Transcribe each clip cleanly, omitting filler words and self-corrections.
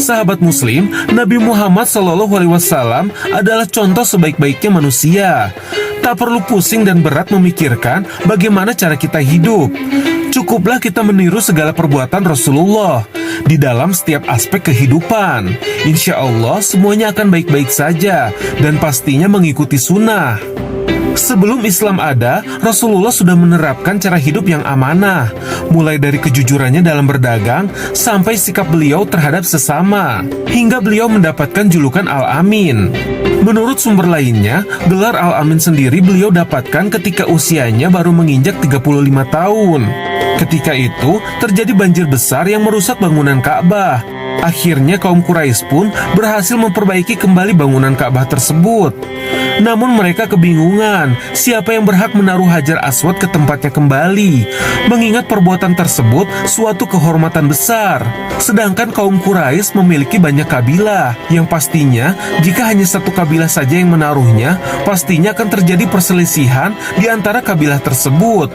Sahabat Muslim, Nabi Muhammad SAW adalah contoh sebaik-baiknya manusia. Tak perlu pusing dan berat memikirkan bagaimana cara kita hidup. Cukuplah kita meniru segala perbuatan Rasulullah di dalam setiap aspek kehidupan. Insya Allah semuanya akan baik-baik saja dan pastinya mengikuti sunnah. Sebelum Islam ada, Rasulullah sudah menerapkan cara hidup yang amanah, mulai dari kejujurannya dalam berdagang sampai sikap beliau terhadap sesama, hingga beliau mendapatkan julukan Al-Amin. Menurut sumber lainnya, gelar Al-Amin sendiri beliau dapatkan ketika usianya baru menginjak 35 tahun. Ketika itu, terjadi banjir besar yang merusak bangunan Ka'bah. Akhirnya kaum Quraisy pun berhasil memperbaiki kembali bangunan Ka'bah tersebut. Namun mereka kebingungan siapa yang berhak menaruh Hajar Aswad ke tempatnya kembali, mengingat perbuatan tersebut suatu kehormatan besar. Sedangkan kaum Quraisy memiliki banyak kabilah, yang pastinya jika hanya satu kabilah saja yang menaruhnya, pastinya akan terjadi perselisihan di antara kabilah tersebut.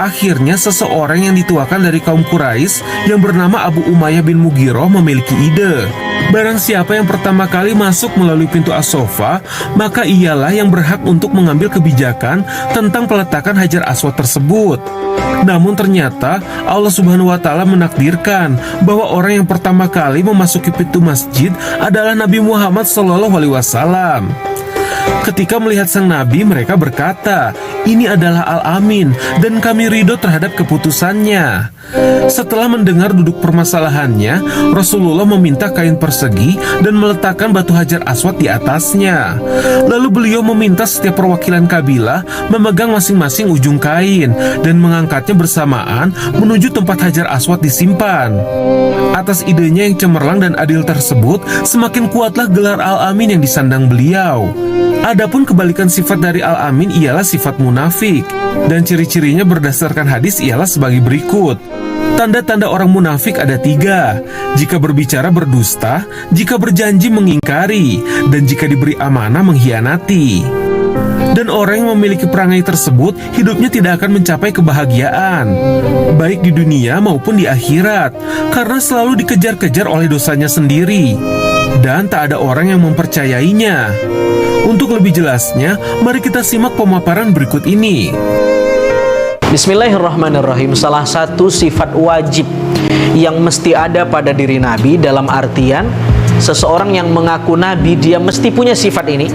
Akhirnya seseorang yang dituakan dari kaum Quraisy yang bernama Abu Umayyah bin Mughirah memiliki ide. Barang siapa yang pertama kali masuk melalui pintu As-Sofa, maka ialah yang berhak untuk mengambil kebijakan tentang peletakan Hajar Aswad tersebut. Namun ternyata Allah Subhanahu wa Ta'ala menakdirkan bahwa orang yang pertama kali memasuki pintu masjid adalah Nabi Muhammad SAW. Ketika melihat sang Nabi, mereka berkata, "Ini adalah Al-Amin dan kami ridho terhadap keputusannya." Setelah mendengar duduk permasalahannya, Rasulullah meminta kain persegi dan meletakkan batu Hajar Aswad di atasnya. Lalu beliau meminta setiap perwakilan kabilah memegang masing-masing ujung kain dan mengangkatnya bersamaan menuju tempat Hajar Aswad disimpan. Atas idenya yang cemerlang dan adil tersebut, semakin kuatlah gelar Al-Amin yang disandang beliau. Adapun kebalikan sifat dari Al-Amin ialah sifat munafik, dan ciri-cirinya berdasarkan hadis ialah sebagai berikut. Tanda-tanda orang munafik ada 3. Jika berbicara berdusta, jika berjanji mengingkari, dan jika diberi amanah mengkhianati. Dan orang yang memiliki perangai tersebut hidupnya tidak akan mencapai kebahagiaan, baik di dunia maupun di akhirat, karena selalu dikejar-kejar oleh dosanya sendiri, dan tak ada orang yang mempercayainya. Untuk lebih jelasnya, mari kita simak pemaparan berikut ini. Bismillahirrahmanirrahim. Salah satu sifat wajib yang mesti ada pada diri Nabi, dalam artian seseorang yang mengaku Nabi, dia mesti punya sifat ini.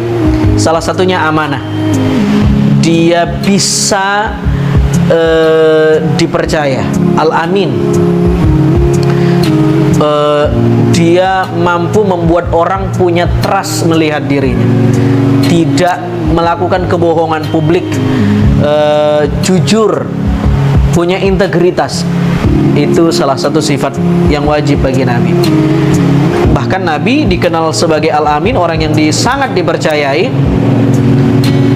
Salah satunya amanah. Dia bisa dipercaya, Al-Amin. Dia mampu membuat orang punya trust melihat dirinya, tidak melakukan kebohongan publik, jujur, punya integritas. Itu salah satu sifat yang wajib bagi Nabi. Bahkan Nabi dikenal sebagai Al-Amin, orang yang sangat dipercayai,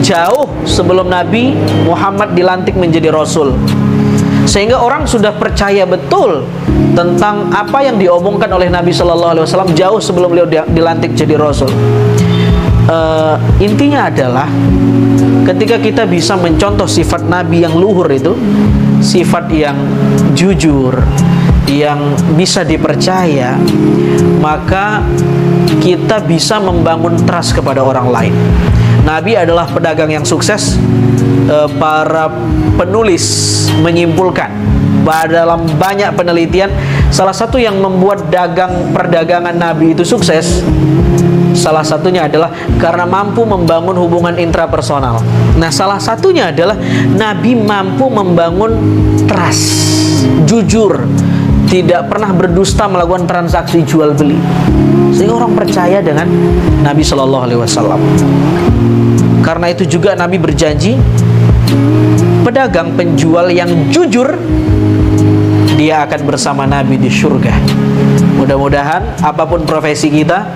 jauh sebelum Nabi Muhammad dilantik menjadi Rasul. Sehingga orang sudah percaya betul tentang apa yang diomongkan oleh Nabi SAW jauh sebelum beliau dilantik jadi Rasul. Intinya adalah ketika kita bisa mencontoh sifat Nabi yang luhur itu, sifat yang jujur, yang bisa dipercaya, maka kita bisa membangun trust kepada orang lain. Nabi adalah pedagang yang sukses. Para penulis menyimpulkan dalam banyak penelitian, salah satu yang membuat perdagangan Nabi itu sukses, salah satunya adalah karena mampu membangun hubungan intrapersonal. Nah, salah satunya adalah Nabi mampu membangun trust, jujur, tidak pernah berdusta melakukan transaksi jual beli, sehingga orang percaya dengan Nabi Shallallahu Alaihi Wasallam. Karena itu juga Nabi berjanji, pedagang penjual yang jujur, dia akan bersama Nabi di surga. Mudah-mudahan apapun profesi kita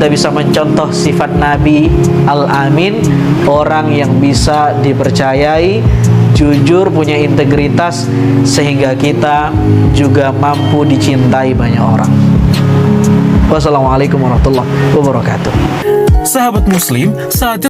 bisa mencontoh sifat Nabi Al-Amin, orang yang bisa dipercayai, jujur, punya integritas, sehingga kita juga mampu dicintai banyak orang. Wassalamualaikum warahmatullahi wabarakatuh. Sahabat Muslim, saatnya